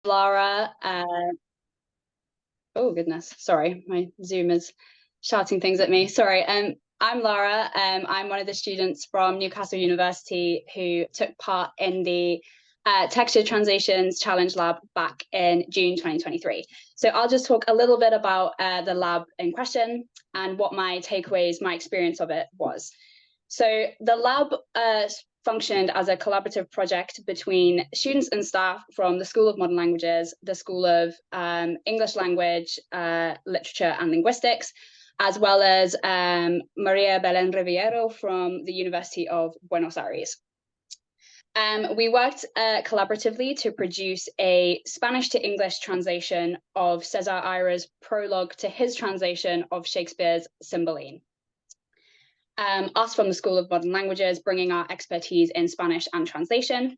Lara. Oh goodness, sorry, my Zoom is shouting things at me. Sorry. I'm Lara. I'm one of the students from Newcastle University who took part in the Texture Translations Challenge Lab back in June 2023. So I'll just talk a little bit about the lab in question and what my takeaways, my experience of it was. So the lab functioned as a collaborative project between students and staff from the School of Modern Languages, the School of English Language, Literature and Linguistics, as well as Maria Belén Riviero from the University of Buenos Aires. We worked collaboratively to produce a Spanish to English translation of Cesar Aira's prologue to his translation of Shakespeare's Cymbeline. Us from the School of Modern Languages, bringing our expertise in Spanish and translation,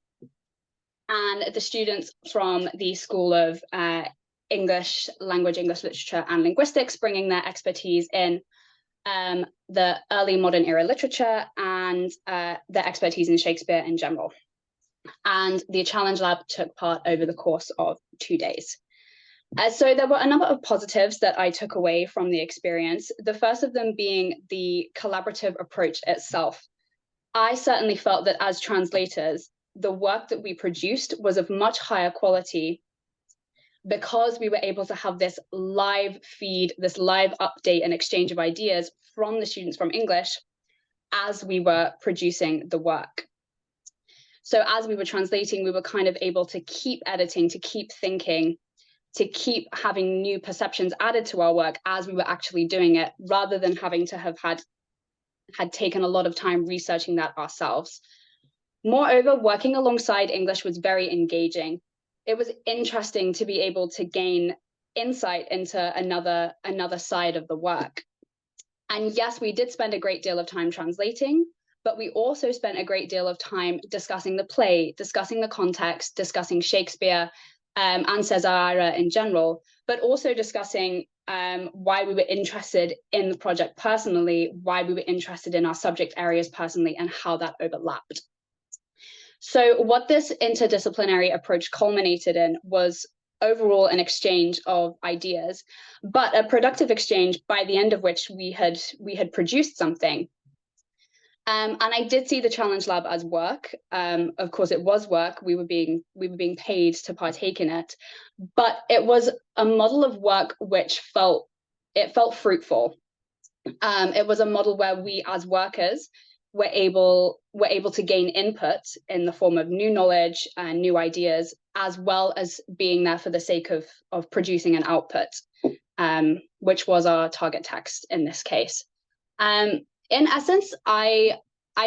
and the students from the School of English Language, English Literature and Linguistics, bringing their expertise in the early modern era literature and their expertise in Shakespeare in general. And the Challenge Lab took part over the course of 2 days. So there were a number of positives that I took away from the experience, the first of them being the collaborative approach itself. I certainly felt that as translators, the work that we produced was of much higher quality because we were able to have this live feed, this live update and exchange of ideas from the students from English as we were producing the work. So as we were translating, we were kind of able to keep editing, to keep thinking, to keep having new perceptions added to our work as we were actually doing it, rather than having to have had taken a lot of time researching that ourselves. Moreover, working alongside English was very engaging. It was interesting to be able to gain insight into another side of the work. And yes, we did spend a great deal of time translating, but we also spent a great deal of time discussing the play, discussing the context, discussing Shakespeare, and Cesar Aira in general, but also discussing why we were interested in the project personally, why we were interested in our subject areas personally, and how that overlapped. So what this interdisciplinary approach culminated in was overall an exchange of ideas, but a productive exchange by the end of which we had produced something. And I did see the Challenge Lab as work. Of course, it was work. We were being paid to partake in it, but it was a model of work which felt fruitful. It was a model where we, as workers, were able to gain input in the form of new knowledge and new ideas, as well as being there for the sake of producing an output, which was our target text in this case. In essence, I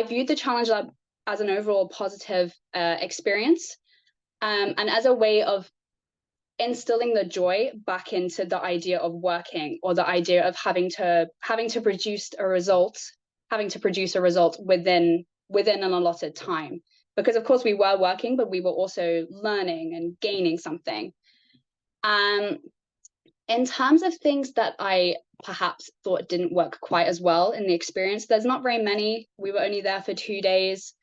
viewed the Challenge Lab as an overall positive experience, and as a way of instilling the joy back into the idea of working, or the idea of having to produce a result within an allotted time. Because of course we were working, but we were also learning and gaining something. In terms of things that I perhaps thought didn't work quite as well in the experience, there's not very many. We were only there for 2 days.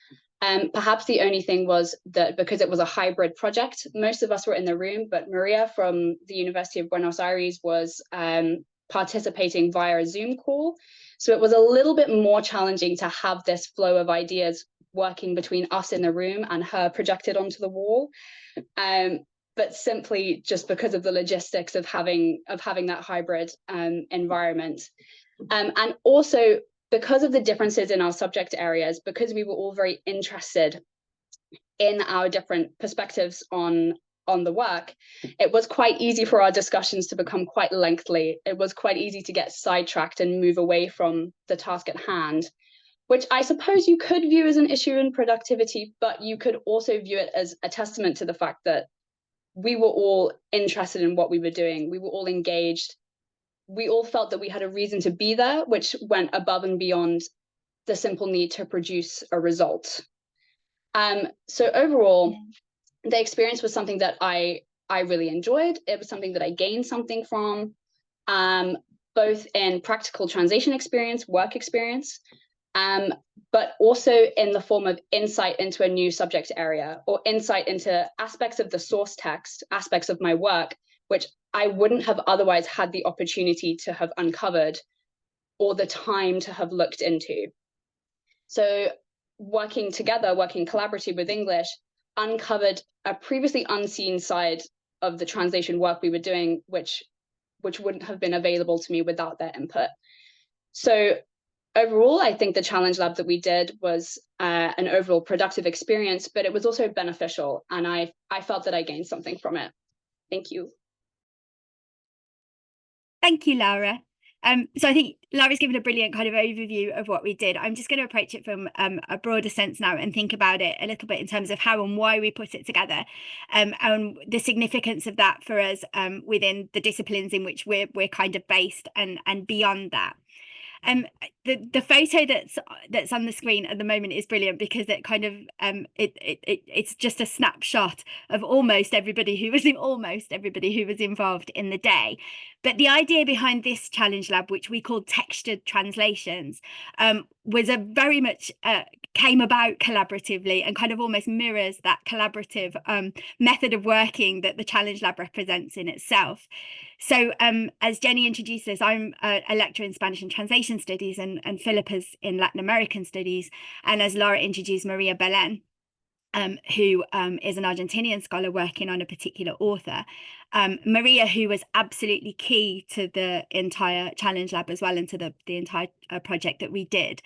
Perhaps the only thing was that because it was a hybrid project, most of us were in the room, but Maria from the University of Buenos Aires was participating via a Zoom call. So it was a little bit more challenging to have this flow of ideas working between us in the room and her projected onto the wall. But simply just because of the logistics of having that hybrid environment. And also because of the differences in our subject areas, because we were all very interested in our different perspectives on the work, it was quite easy for our discussions to become quite lengthy. It was quite easy to get sidetracked and move away from the task at hand, which I suppose you could view as an issue in productivity, but you could also view it as a testament to the fact that we were all interested in what we were doing. We were all engaged. We all felt that we had a reason to be there, which went above and beyond the simple need to produce a result. So overall, the experience was something that I really enjoyed. It was something that I gained something from, both in practical translation experience, work experience, but also in the form of insight into a new subject area or insight into aspects of the source text, aspects of my work, which I wouldn't have otherwise had the opportunity to have uncovered or the time to have looked into. So working together, working collaboratively with English, uncovered a previously unseen side of the translation work we were doing, which wouldn't have been available to me without their input. So overall, I think the challenge lab that we did was an overall productive experience, but it was also beneficial, and I felt that I gained something from it. Thank you. Thank you, Laura. So I think Laura's given a brilliant kind of overview of what we did. I'm just going to approach it from a broader sense now and think about it a little bit in terms of how and why we put it together, and the significance of that for us within the disciplines in which we're kind of based and beyond that. The photo that's on the screen at the moment is brilliant because it kind of it's just a snapshot of almost everybody who was involved in the day. But the idea behind this challenge lab, which we called textured translations, was a very much came about collaboratively and kind of almost mirrors that collaborative method of working that the challenge lab represents in itself. So as Jenny introduced us, I'm a lecturer in Spanish and Translation Studies, and Philippa's in Latin American Studies. And as Laura introduced, Maria Belen, who is an Argentinian scholar working on a particular author. Maria, who was absolutely key to the entire challenge lab as well, and to the entire project that we did.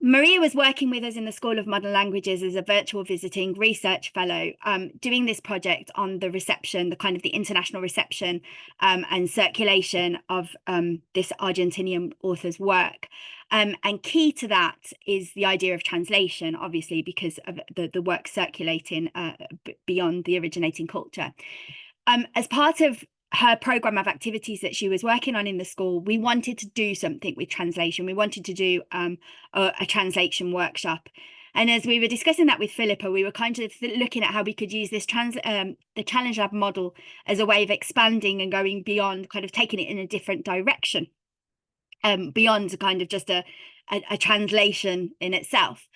Maria was working with us in the School of Modern Languages as a virtual visiting research fellow, doing this project on the reception, the kind of the international reception and circulation of this Argentinian author's work. And key to that is the idea of translation, obviously, because of the work circulating beyond the originating culture. As part of her program of activities that she was working on in the school, we wanted to do something with translation. We wanted to do a translation workshop. And as we were discussing that with Philippa, we were kind of looking at how we could use this the Challenge Lab model as a way of expanding and going beyond, kind of taking it in a different direction, beyond kind of just a translation in itself.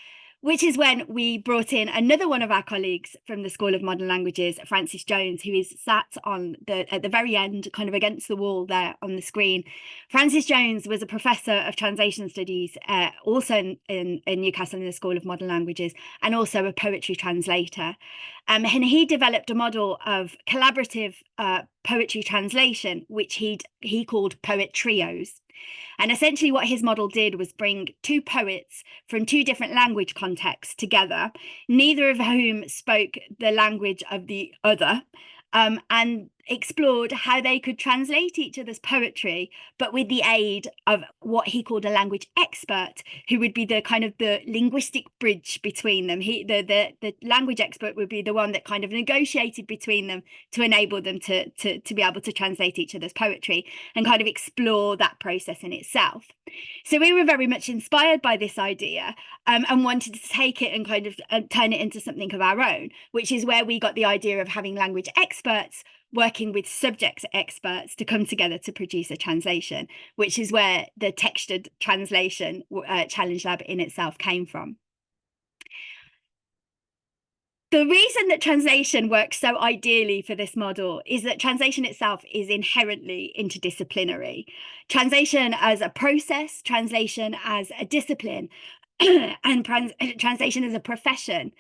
Which is when we brought in another one of our colleagues from the School of Modern Languages, Frances Jones, who is sat at the very end, kind of against the wall there on the screen. Frances Jones was a professor of translation studies, also in Newcastle in the School of Modern Languages, and also a poetry translator. And he developed a model of collaborative poetry translation, which he called poet trios. And essentially what his model did was bring two poets from two different language contexts together, neither of whom spoke the language of the other, and explored how they could translate each other's poetry, but with the aid of what he called a language expert, who would be the kind of the linguistic bridge between them. The language expert would be the one that kind of negotiated between them to enable them to be able to translate each other's poetry and kind of explore that process in itself. So we were very much inspired by this idea, and wanted to take it and kind of turn it into something of our own, which is where we got the idea of having language experts working with subject experts to come together to produce a translation, which is where the textured translation challenge lab in itself came from. The reason that translation works so ideally for this model is that translation itself is inherently interdisciplinary. Translation as a process, translation as a discipline, and translation as a profession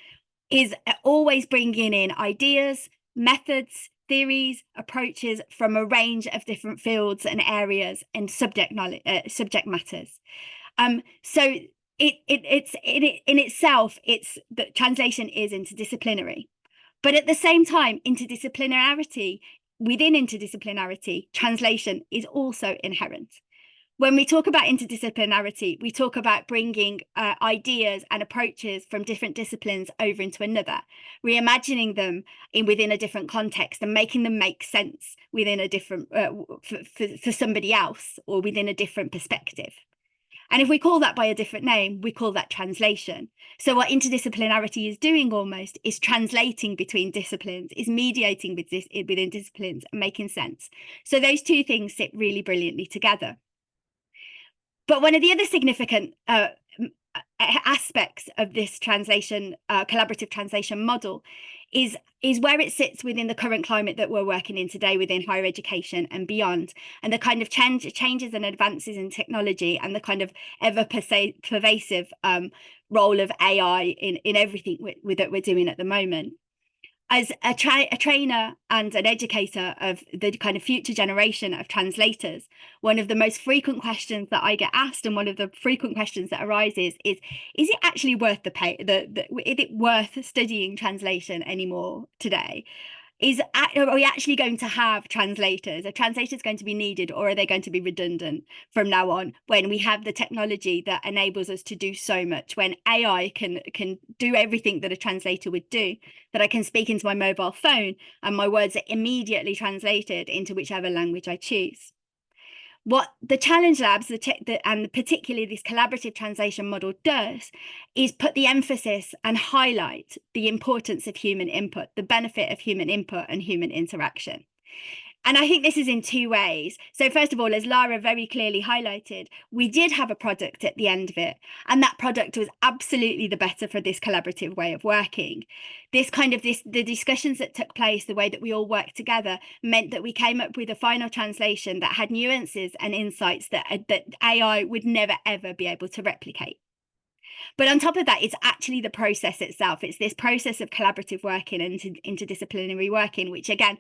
is always bringing in ideas, methods, theories, approaches from a range of different fields and areas and subject matters. So it's in itself, it's that translation is interdisciplinary, but at the same time, within interdisciplinarity, translation is also inherent. When we talk about interdisciplinarity, we talk about bringing ideas and approaches from different disciplines over into another, reimagining them within a different context and making them make sense within a different for somebody else or within a different perspective. And if we call that by a different name, we call that translation. So what interdisciplinarity is doing almost is translating between disciplines, is mediating within disciplines and making sense. So those two things sit really brilliantly together. But one of the other significant aspects of this translation, collaborative translation model is where it sits within the current climate that we're working in today within higher education and beyond, and the kind of changes and advances in technology and the kind of ever pervasive role of AI in everything that we're doing at the moment. As a trainer and an educator of the kind of future generation of translators, one of the most frequent questions that I get asked, and one of the frequent questions that arises, is it actually worth the pay? Is it worth studying translation anymore today? Are we actually going to have translators? Are translators going to be needed, or are they going to be redundant from now on, when we have the technology that enables us to do so much, when AI can do everything that a translator would do, that I can speak into my mobile phone and my words are immediately translated into whichever language I choose? What the Challenge Labs, and particularly this collaborative translation model, does is put the emphasis and highlight the importance of human input, the benefit of human input and human interaction. And I think this is in two ways. So first of all, as Lara very clearly highlighted, we did have a product at the end of it, and that product was absolutely the better for this collaborative way of working. The discussions that took place, the way that we all worked together, meant that we came up with a final translation that had nuances and insights that AI would never, ever be able to replicate. But on top of that, it's actually the process itself. It's this process of collaborative working and interdisciplinary working, which again,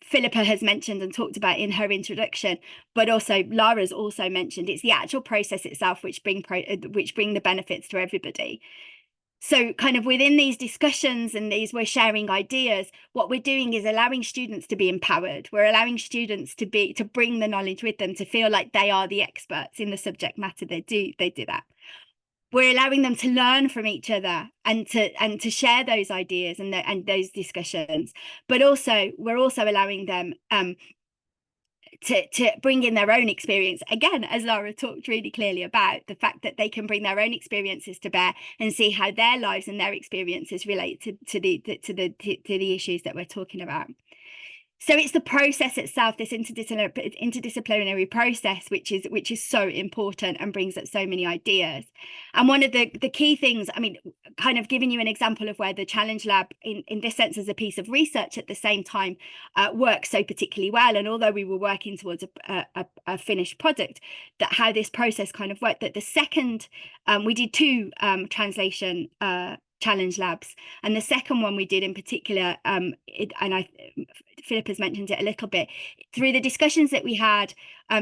Philippa has mentioned and talked about in her introduction, but also Lara's also mentioned. It's the actual process itself which bring the benefits to everybody. So kind of within these discussions and we're sharing ideas, what we're doing is allowing students to be empowered. We're allowing students to bring the knowledge with them, to feel like they are the experts in the subject matter they do that. We're allowing them to learn from each other and to share those ideas and those discussions, but also we're also allowing them to bring in their own experience. Again, as Lara talked really clearly about, the fact that they can bring their own experiences to bear and see how their lives and their experiences relate to the issues that we're talking about. So it's the process itself, this interdisciplinary process, which is so important and brings up so many ideas. And one of the key things, I mean, kind of giving you an example of where the Challenge Lab, in this sense, as a piece of research at the same time, works so particularly well. And although we were working towards a finished product, that how this process kind of worked, that the second, we did two translation Challenge Labs, and the second one we did in particular, Philip has mentioned it a little bit, through the discussions that we had,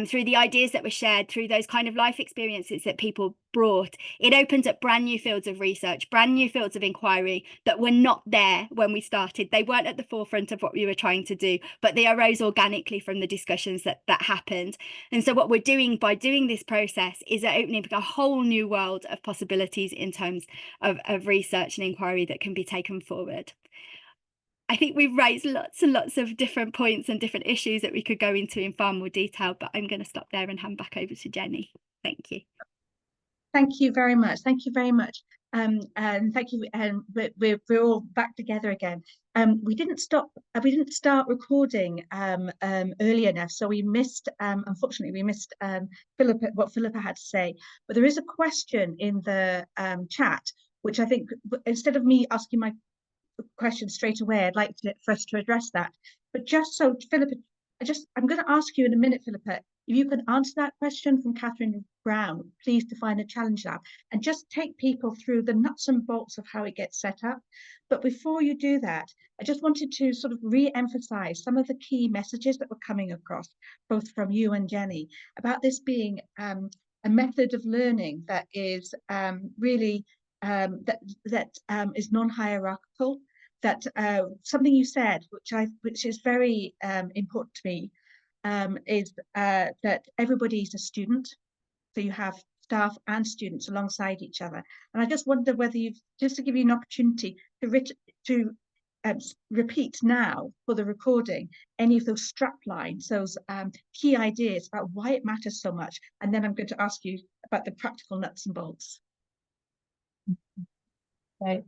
through the ideas that were shared, through those kind of life experiences that people brought, it opened up brand new fields of research, brand new fields of inquiry that were not there when we started. They weren't at the forefront of what we were trying to do, but they arose organically from the discussions that happened. And so what we're doing by doing this process is opening a whole new world of possibilities in terms of research and inquiry that can be taken forward. I think we've raised lots and lots of different points and different issues that we could go into in far more detail, but I'm going to stop there and hand back over to Jenny. Thank you. Thank you very much. Thank you very much. And thank you. We're all back together again. We didn't start recording early enough, so we missed. Unfortunately, we missed what Philippa had to say. But there is a question in the chat, which I think, instead of me asking my question straight away, I'd like for us to address that. But just so, Philippa, I'm going to ask you in a minute, Philippa, if you can answer that question from Catherine Brown, please define a Challenge Lab, and just take people through the nuts and bolts of how it gets set up. But before you do that, I just wanted to sort of re-emphasize some of the key messages that were coming across, both from you and Jenny, about this being a method of learning that is really is non-hierarchical. That something you said, which is very important to me, is that everybody's a student. So you have staff and students alongside each other. And I just wonder whether you've, just to give you an opportunity to repeat now for the recording any of those strap lines, those key ideas about why it matters so much. And then I'm going to ask you about the practical nuts and bolts. Right.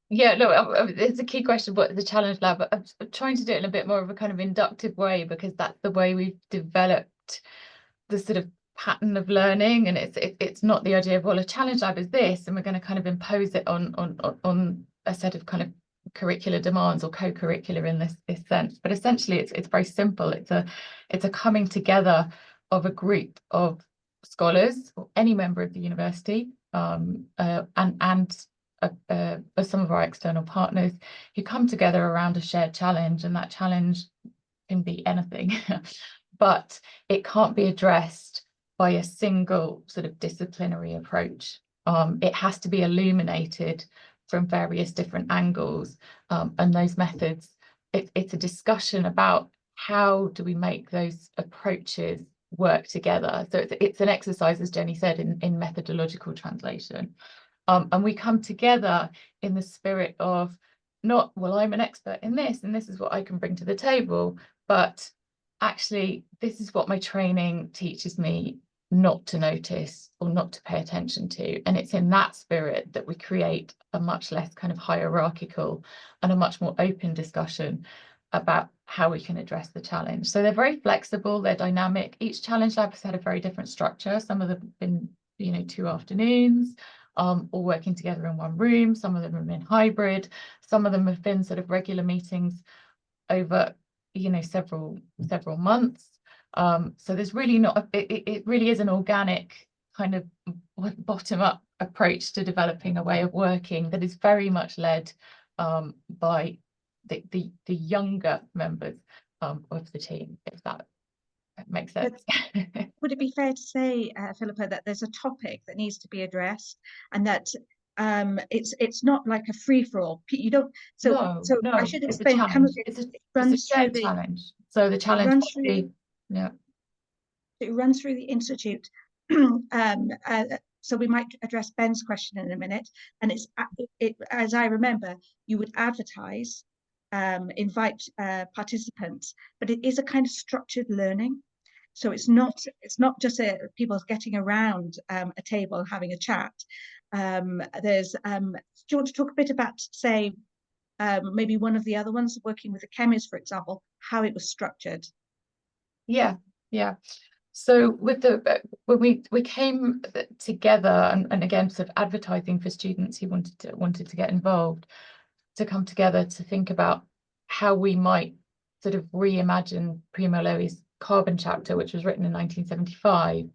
Yeah, look, it's a key question. What the Challenge Lab? I'm trying to do it in a bit more of a kind of inductive way, because that's the way we've developed the sort of pattern of learning, and it's not the idea of, well, a challenge lab is this and we're going to kind of impose it on a set of kind of curricular demands or co-curricular in this sense. But essentially it's very simple. It's a coming together of a group of scholars or any member of the university, and some of our external partners, who come together around a shared challenge, and that challenge can be anything but it can't be addressed by a single sort of disciplinary approach. It has to be illuminated from various different angles, and those methods, it's a discussion about how do we make those approaches work together. So it's an exercise, as Jenny said, in methodological translation. And we come together in the spirit of not, well, I'm an expert in this and this is what I can bring to the table, but actually this is what my training teaches me not to notice or not to pay attention to. And it's in that spirit that we create a much less kind of hierarchical and a much more open discussion about how we can address the challenge. So they're very flexible, they're dynamic. Each challenge lab has had a very different structure. Some of them have been, 2 afternoons, all working together in one room. Some of them have been hybrid. Some of them have been sort of regular meetings over, several months. So there's really not, it really is an organic kind of bottom-up approach to developing a way of working that is very much led by the younger members of the team, if that makes sense. Would it be fair to say, Philippa, that there's a topic that needs to be addressed, and that it's not like a free-for-all? You don't. So no, I should it's explain. a challenge. It's a shared challenge. So the challenge runs through, it runs through the institute. So we might address Ben's question in a minute. And it as I remember, you would advertise, invite participants, but it is a kind of structured learning. So it's not just people getting around a table having a chat. There's do you want to talk a bit about, say, maybe one of the other ones, working with the chemists, for example, how it was structured? Yeah. So with when we came together, and again sort of advertising for students who wanted to get involved, to come together to think about how we might sort of reimagine Primo Levi's carbon chapter, which was written in 1975,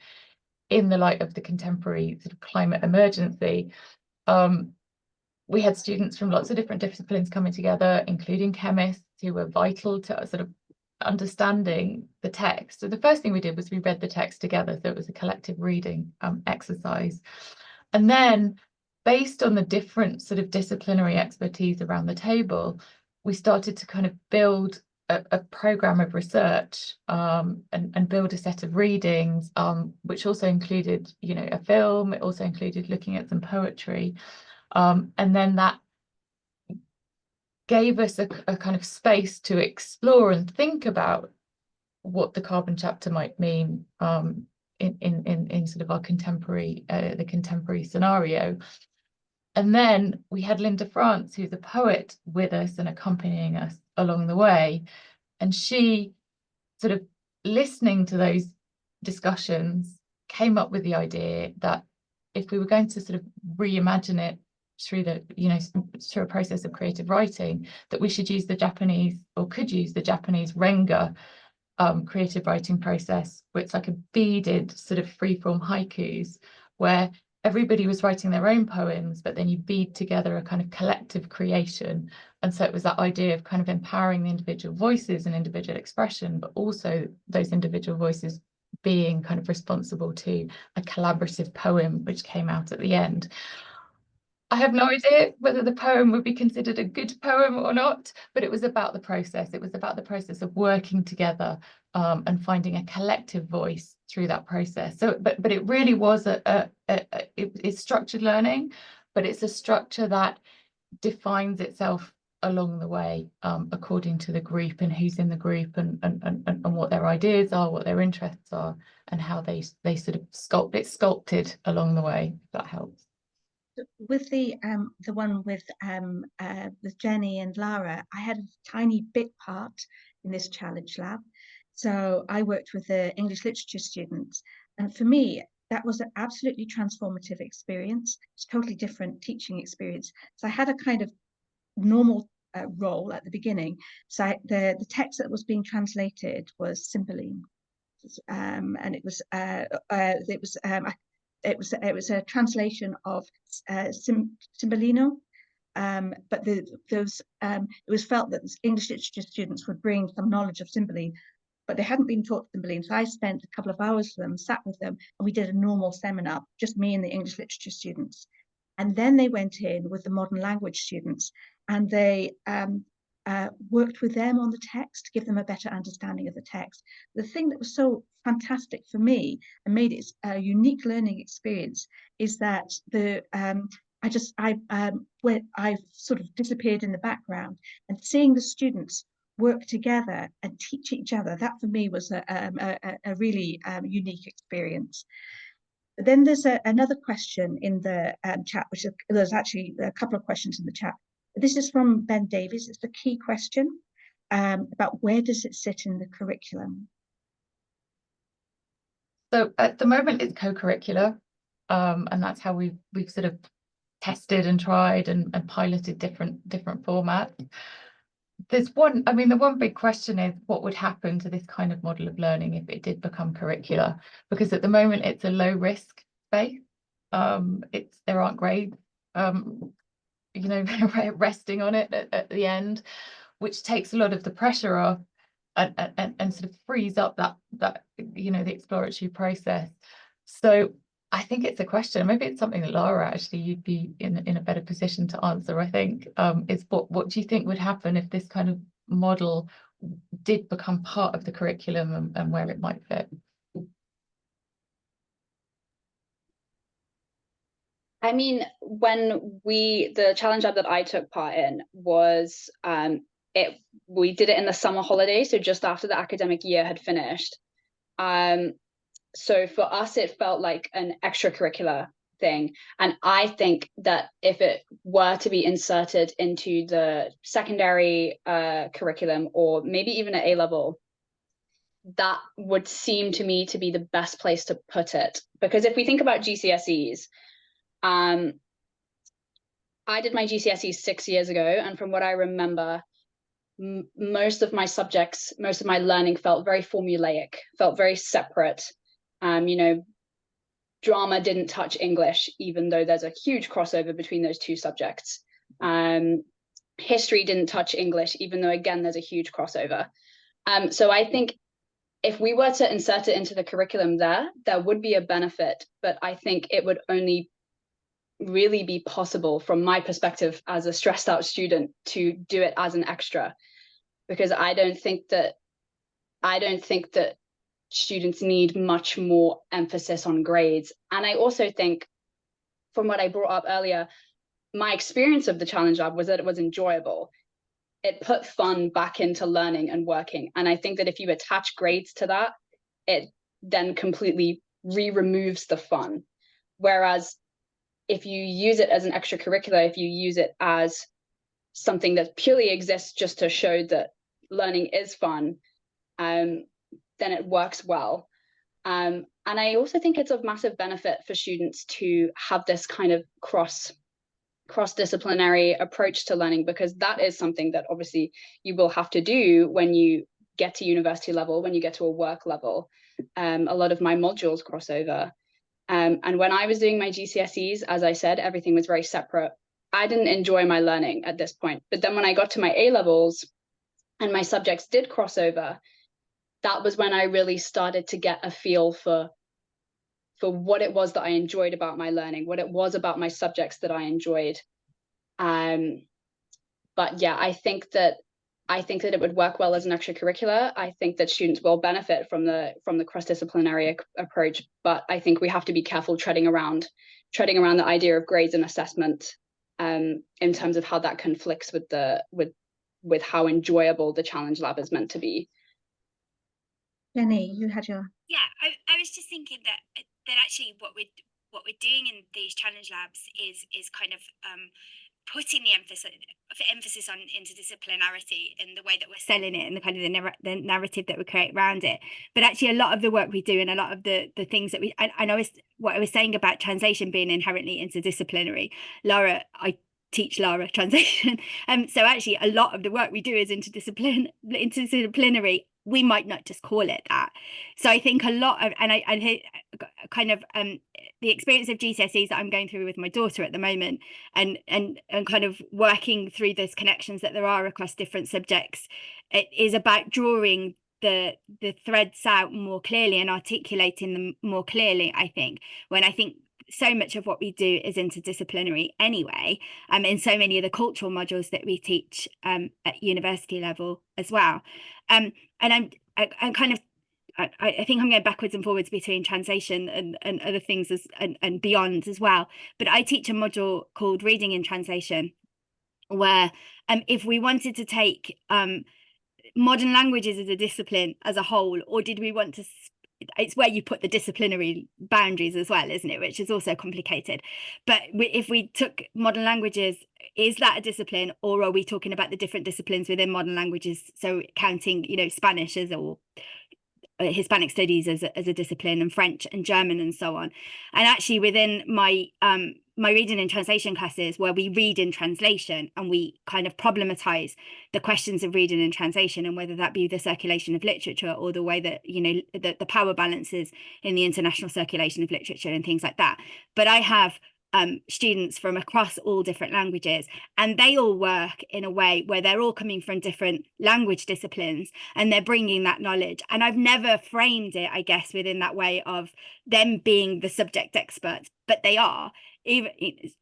in the light of the contemporary sort of climate emergency. We had students from lots of different disciplines coming together, including chemists, who were vital to sort of understanding the text. So the first thing we did was we read the text together. So it was a collective reading exercise. And then, based on the different sort of disciplinary expertise around the table, we started to kind of build a program of research, and build a set of readings, which also included, a film. It also included looking at some poetry. And then that gave us a kind of space to explore and think about what the carbon chapter might mean in sort of our contemporary, the contemporary scenario. And then we had Linda France, who's a poet, with us and accompanying us along the way. And she, sort of listening to those discussions, came up with the idea that if we were going to sort of reimagine it through through a process of creative writing, that we should use the Japanese, or could use the Japanese Renga creative writing process, where it's like a beaded sort of free-form haikus, where everybody was writing their own poems, but then you bead together a kind of collective creation. And so it was that idea of kind of empowering the individual voices and individual expression, but also those individual voices being kind of responsible to a collaborative poem, which came out at the end. I have no idea whether the poem would be considered a good poem or not, but it was about the process. It was about the process of working together, and finding a collective voice through that process. So, but it really was it's structured learning, but it's a structure that defines itself along the way, according to the group and who's in the group, and what their ideas are, what their interests are, and how they sort of sculpted along the way, if that helps. With the one with Jenny and Lara, I had a tiny bit part in this challenge lab. So I worked with the English literature students, And for me, that was an absolutely transformative experience. It's a totally different teaching experience. So I had a kind of normal role at the beginning. So the text that was being translated was Cymbeline, and it was a translation of Cymbalino. But it was felt that English literature students would bring some knowledge of Cymbeline, but they hadn't been taught Cymbeline. So I spent a couple of hours with them, sat with them, and we did a normal seminar, just me and the English literature students. And then they went in with the modern language students, and they worked with them on the text to give them a better understanding of the text. The thing that was so fantastic for me and made it a unique learning experience is that I sort of disappeared in the background, and seeing the students work together and teach each other, that for me was a really unique experience. Then there's another question in the chat, which there's actually a couple of questions in the chat. This is from Ben Davies. It's the key question about where does it sit in the curriculum? So at the moment it's co-curricular, and that's how we've sort of tested and tried and piloted different formats. There's one, I mean, the one big question is what would happen to this kind of model of learning if it did become curricular? Because at the moment it's a low risk space. There aren't grades, you know, resting on it at the end, which takes a lot of the pressure off and sort of frees up that you know, the exploratory process. So I think it's a question, maybe it's something that Lara, actually you'd be in a better position to answer, I think, is what do you think would happen if this kind of model did become part of the curriculum and where it might fit? I mean, when the challenge lab that I took part in was, we did it in the summer holiday, so just after the academic year had finished. So for us, it felt like an extracurricular thing. And I think that if it were to be inserted into the secondary curriculum, or maybe even at A-level, that would seem to me to be the best place to put it. Because if we think about GCSEs, I did my GCSEs 6 years ago, and from what I remember, most of my subjects, most of my learning felt very formulaic, felt very separate. You know, drama didn't touch English, even though there's a huge crossover between those two subjects. History didn't touch English, even though, again, there's a huge crossover. So I think if we were to insert it into the curriculum there would be a benefit, but I think it would only really be possible from my perspective as a stressed out student to do it as an extra, because I don't think that students need much more emphasis on grades. And I also think, from what I brought up earlier, my experience of the Challenge Lab was that it was enjoyable. It put fun back into learning and working. And I think that if you attach grades to that, it then completely removes the fun. Whereas if you use it as an extracurricular, if you use it as something that purely exists just to show that learning is fun, then it works well. And I also think it's of massive benefit for students to have this kind of cross-disciplinary approach to learning, because that is something that obviously you will have to do when you get to university level, when you get to a work level. A lot of my modules cross over. And when I was doing my GCSEs, as I said, everything was very separate. I didn't enjoy my learning at this point. But then when I got to my A-levels and my subjects did cross over, that was when I really started to get a feel for what it was that I enjoyed about my learning, what it was about my subjects that I enjoyed. But yeah, I think that it would work well as an extracurricular. I think that students will benefit from the cross-disciplinary approach, but I think we have to be careful treading around the idea of grades and assessment, in terms of how that conflicts with how enjoyable the Challenge Lab is meant to be. Jenny, you had your... Yeah, I was just thinking that actually what we're doing in these Challenge Labs is kind of putting the emphasis on interdisciplinarity in the way that we're selling it and the kind of the narrative that we create around it. But actually a lot of the work we do and a lot of the things that we, I know what I was saying about translation being inherently interdisciplinary. Lara, I teach Lara translation. So actually a lot of the work we do is interdisciplinary. We might not just call it that. So I think a lot of, and I kind of the experience of GCSEs that I'm going through with my daughter at the moment, and kind of working through those connections that there are across different subjects, it is about drawing the threads out more clearly and articulating them more clearly, I think, when I think so much of what we do is interdisciplinary anyway, in so many of the cultural modules that we teach at university level as well. And I'm kind of, I think I'm going backwards and forwards between translation and other things and beyond as well. But I teach a module called Reading in Translation, where if we wanted to take modern languages as a discipline as a whole, or did we want to, it's where you put the disciplinary boundaries as well, isn't it, which is also complicated. But if we took modern languages, is that a discipline, or are we talking about the different disciplines within modern languages, so counting, you know, Spanish as, or Hispanic studies as a discipline, and French and German and so on. And actually within my my reading and translation classes, where we read in translation and we kind of problematize the questions of reading and translation, and whether that be the circulation of literature or the way that, you know, the power balances in the international circulation of literature and things like that. But I have students from across all different languages, and they all work in a way where they're all coming from different language disciplines and they're bringing that knowledge. And I've never framed it, I guess, within that way of them being the subject experts, but they are. Even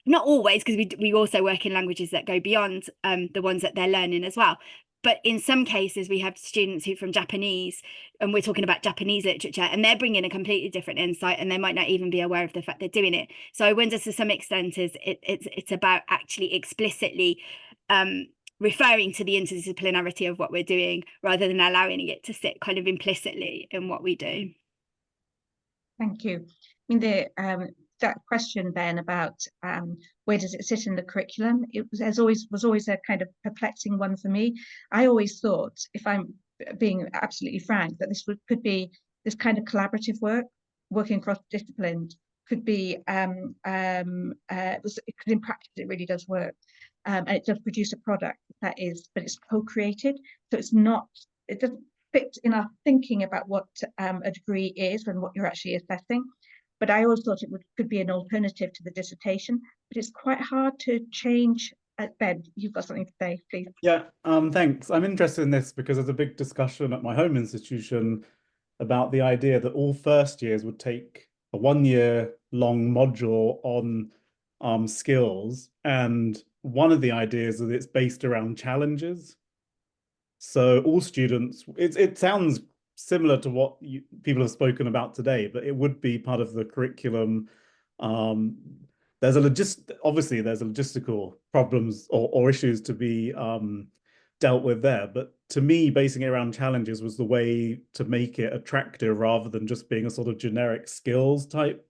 not always, because we also work in languages that go beyond the ones that they're learning as well. But in some cases, we have students who from Japanese, and we're talking about Japanese literature, and they're bringing a completely different insight, and they might not even be aware of the fact they're doing it. So I wonder, to some extent, it's about actually explicitly referring to the interdisciplinarity of what we're doing, rather than allowing it to sit kind of implicitly in what we do. Thank you. I mean, that question then about where does it sit in the curriculum, it was always a kind of perplexing one for me. I always thought, if I'm being absolutely frank, that this could be this kind of collaborative work, working across disciplines, could be in practice it really does work, and it does produce a product that is, but it's co-created, so it doesn't fit in our thinking about what a degree is and what you're actually assessing. But I always thought it could be an alternative to the dissertation, but it's quite hard to change. Ben, you've got something to say, please. Yeah, thanks. I'm interested in this because there's a big discussion at my home institution about the idea that all first years would take a 1-year long module on skills. And one of the ideas is that it's based around challenges. So all students, it sounds similar to what people have spoken about today, but it would be part of the curriculum. There's obviously there's logistical problems or issues to be dealt with there, but to me, basing it around challenges was the way to make it attractive, rather than just being a sort of generic skills type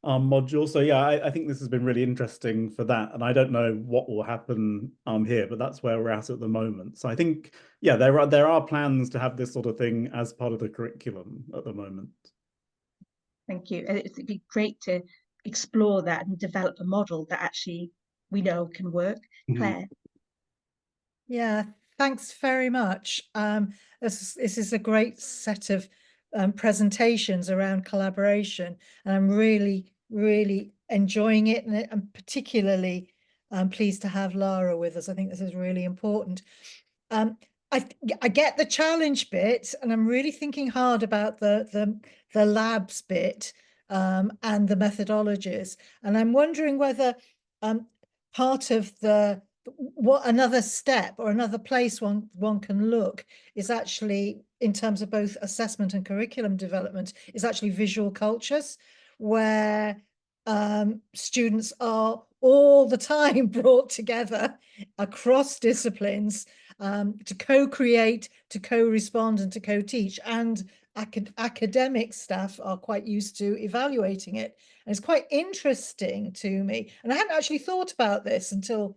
module. So yeah, I think this has been really interesting for that, and I don't know what will happen here, but that's where we're at the moment. So I think, yeah, there are plans to have this sort of thing as part of the curriculum at the moment. Thank you. It'd be great to explore that and develop a model that actually we know can work. Claire. Yeah, thanks very much. This is a great set of presentations around collaboration, and I'm really enjoying it, and I'm particularly pleased to have Lara with us. I think this is really important. I get the challenge bit, and I'm really thinking hard about the labs bit and the methodologies, and I'm wondering whether part of what another step or another place one can look is actually, in terms of both assessment and curriculum development, is actually visual cultures, where students are all the time brought together across disciplines to co-create, to co-respond and to co-teach, and academic staff are quite used to evaluating it. And it's quite interesting to me, and I hadn't actually thought about this until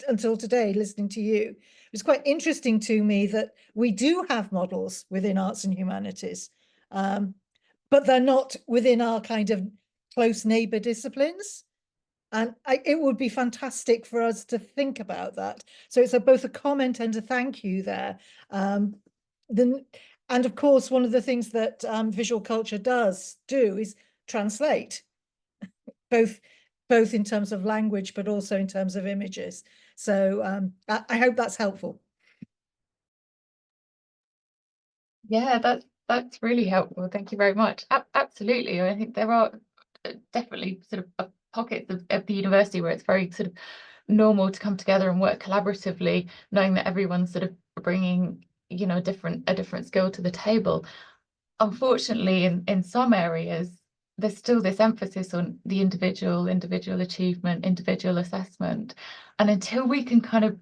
today, listening to you. It was quite interesting to me that we do have models within arts and humanities, but they're not within our kind of close neighbour disciplines. And it would be fantastic for us to think about that. So it's both a comment and a thank you there. And of course, one of the things that visual culture does do is translate, both in terms of language, but also in terms of images. So I hope that's helpful. Yeah, that's really helpful. Thank you very much. Absolutely. I think there are definitely sort of pockets of the university where it's very sort of normal to come together and work collaboratively, knowing that everyone's sort of bringing, you know, a different skill to the table. Unfortunately, in some areas, there's still this emphasis on the individual achievement, individual assessment. And until we can kind of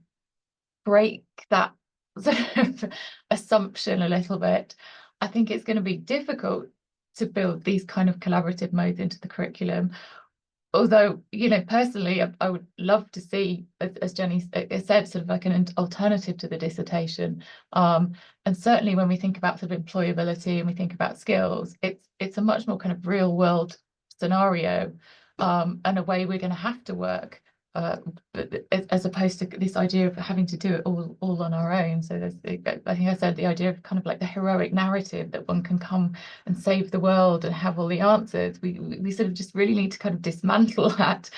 break that sort of assumption a little bit, I think it's going to be difficult to build these kind of collaborative modes into the curriculum. Although, you know, personally, I would love to see, as Jenny said, sort of like an alternative to the dissertation. And certainly when we think about sort of employability and we think about skills, it's a much more kind of real world scenario, and a way we're going to have to work, as opposed to this idea of having to do it all on our own. So there's, I think I said, the idea of kind of like the heroic narrative that one can come and save the world and have all the answers. We sort of just really need to kind of dismantle that,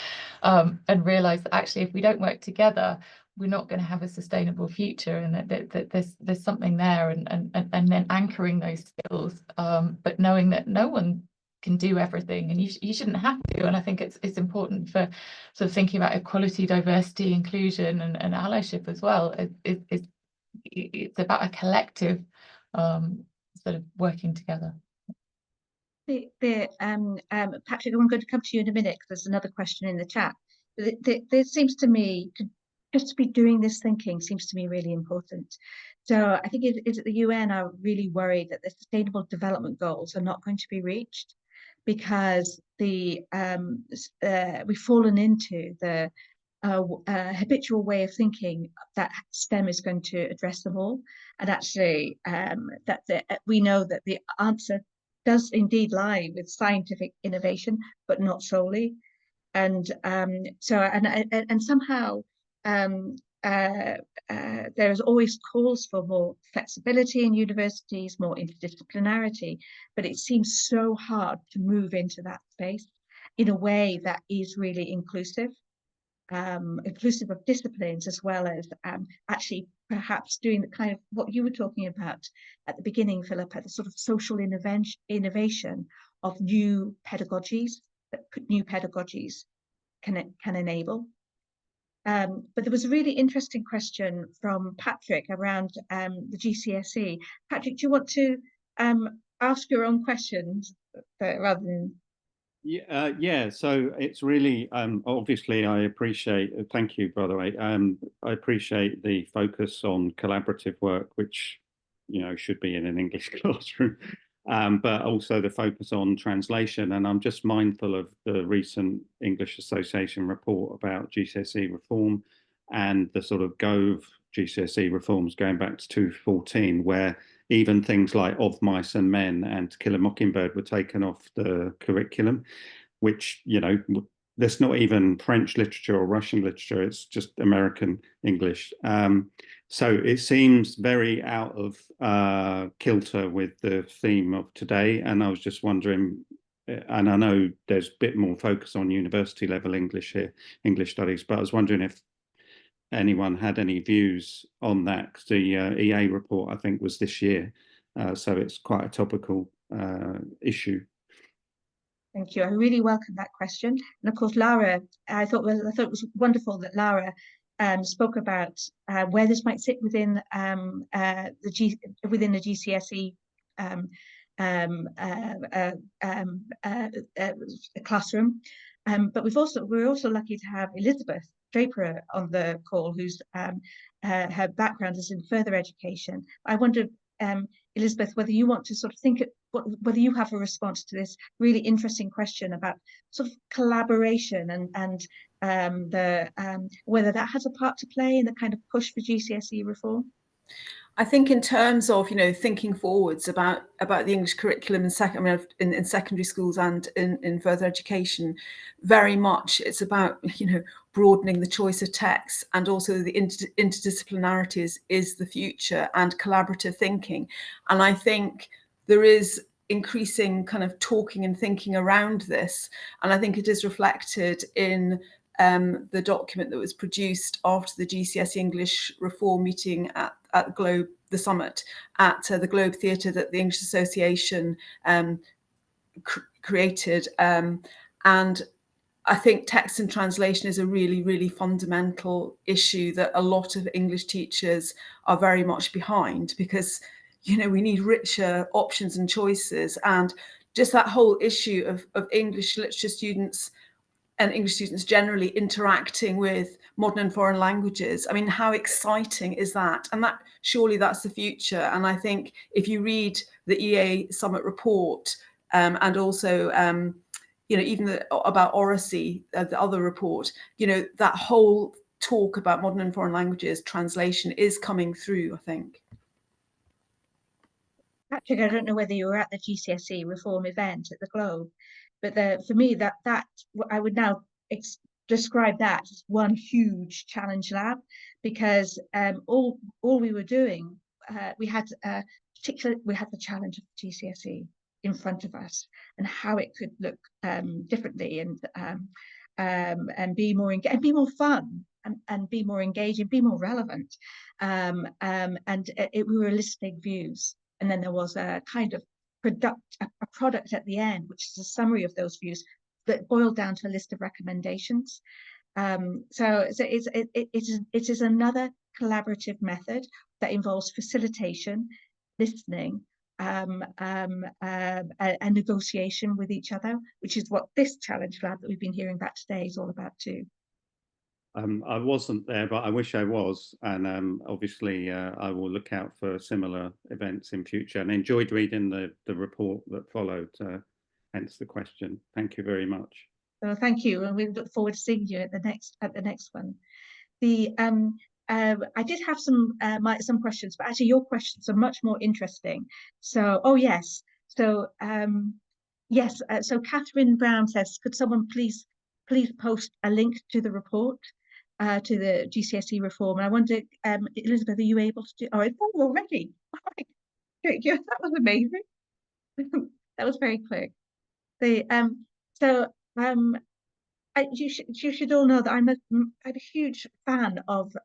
and realize that actually, if we don't work together, we're not going to have a sustainable future, and that there's something there, and then anchoring those skills, but knowing that no one can do everything, and you shouldn't have to. And I think it's important for sort of thinking about equality, diversity, inclusion, and allyship as well. It's about a collective sort of working together. Patrick, I'm going to come to you in a minute because there's another question in the chat. There seems to me just to be doing this thinking seems to me really important. So I think it's the UN are really worried that the Sustainable Development Goals are not going to be reached, because we've fallen into the habitual way of thinking that STEM is going to address them all, and actually we know that the answer does indeed lie with scientific innovation, but not solely. And somehow there's always calls for more flexibility in universities, more interdisciplinarity, but it seems so hard to move into that space in a way that is really inclusive of disciplines, as well as actually perhaps doing the kind of what you were talking about at the beginning, Philip, at the sort of social innovation of new pedagogies that new pedagogies can enable. But there was a really interesting question from Patrick around the GCSE. Patrick, do you want to ask your own questions rather than? Yeah, so it's really obviously I appreciate, thank you by the way, I appreciate the focus on collaborative work, which, you know, should be in an English classroom, but also the focus on translation. And I'm just mindful of the recent English Association report about GCSE reform and the sort of Gove GCSE reforms going back to 2014, where even things like Of Mice and Men and To Kill a Mockingbird were taken off the curriculum, which, you know, there's not even French literature or Russian literature, it's just American English. So it seems very out of kilter with the theme of today. And I was just wondering, and I know there's a bit more focus on university level English here, English studies, but I was wondering if anyone had any views on that, because the EA report, I think, was this year. So it's quite a topical issue. Thank you. I really welcome that question. And of course, Lara, I thought it was wonderful that Lara spoke about where this might sit within within the GCSE classroom. But we're also lucky to have Elizabeth Draper on the call, who's her background is in further education. I wonder, Elizabeth, whether you want to sort of think whether you have a response to this really interesting question about sort of collaboration and whether that has a part to play in the kind of push for GCSE reform. I think in terms of, thinking forwards about the English curriculum in secondary schools and in further education, very much it's about, broadening the choice of texts, and also the interdisciplinarity is the future, and collaborative thinking. And I think there is increasing kind of talking and thinking around this. And I think it is reflected in the document that was produced after the GCSE English reform meeting at Globe, the summit at the Globe Theatre that the English Association created. And I think text and translation is a really, really fundamental issue that a lot of English teachers are very much behind, because, we need richer options and choices. And just that whole issue of English literature students and English students generally interacting with modern and foreign languages. I mean, how exciting is that? And surely that's the future. And I think if you read the EA Summit report, and also, even about Oracy, the other report, that whole talk about modern and foreign languages translation is coming through, I think. Patrick, I don't know whether you were at the GCSE reform event at the Globe, but for me, that I would now describe that as one huge challenge lab, because all we were doing, we had the challenge of GCSE in front of us, and how it could look differently, and be more be more fun, and be more engaging, be more relevant, and we were eliciting views, and then there was a kind of a product at the end, which is a summary of those views that boiled down to a list of recommendations. So it is another collaborative method that involves facilitation, listening, and negotiation with each other, which is what this challenge lab that we've been hearing about today is all about too. I wasn't there, but I wish I was, and obviously I will look out for similar events in future, and enjoyed reading the report that followed, hence the question. Thank you very much. So thank you, and we look forward to seeing you at the next one. I did have some questions, but actually your questions are much more interesting. So yes, so yes, so Catherine Brown says, could someone please post a link to the report, to the GCSE reform? And I wonder, Elizabeth, are you able to do? Oh, it's already. Yeah, that was amazing. That was very quick. You should all know that I'm a huge fan of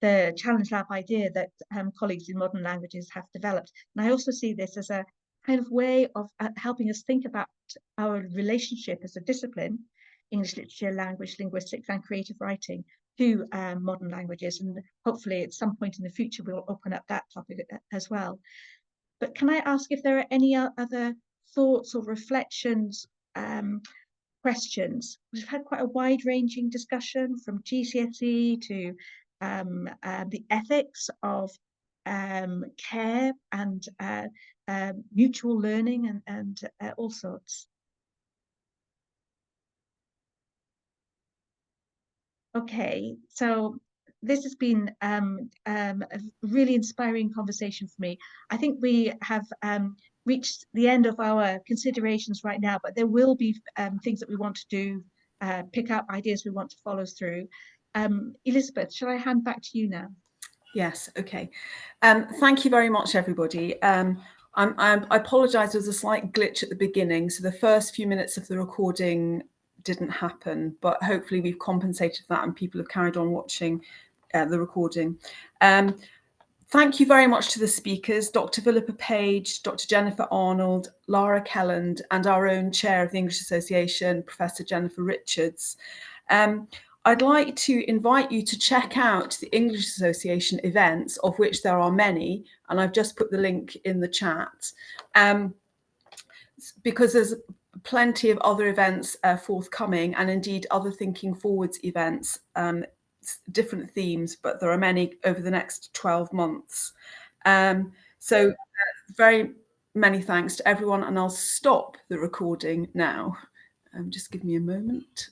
the Challenge Lab idea that colleagues in modern languages have developed. And I also see this as a kind of way of helping us think about our relationship as a discipline, English literature, language, linguistics, and creative writing, to modern languages. And hopefully at some point in the future, we'll open up that topic as well. But can I ask if there are any other thoughts or reflections, questions? We've had quite a wide-ranging discussion, from GCSE to the ethics of care and mutual learning, and all sorts. Okay, so this has been a really inspiring conversation for me. I think we have reached the end of our considerations right now, but there will be things that we want to do, pick up ideas we want to follow through. Elizabeth, shall I hand back to you now? Yes, okay. Thank you very much, everybody. I apologise, there was a slight glitch at the beginning, so the first few minutes of the recording didn't happen, but hopefully we've compensated for that and people have carried on watching the recording. Thank you very much to the speakers, Dr. Philippa Page, Dr. Jennifer Arnold, Lara Kelland, and our own chair of the English Association, Professor Jennifer Richards. I'd like to invite you to check out the English Association events, of which there are many, and I've just put the link in the chat, because there's plenty of other events forthcoming, and indeed other Thinking Forwards events, different themes, but there are many over the next 12 months. So very many thanks to everyone, and I'll stop the recording now. Just give me a moment.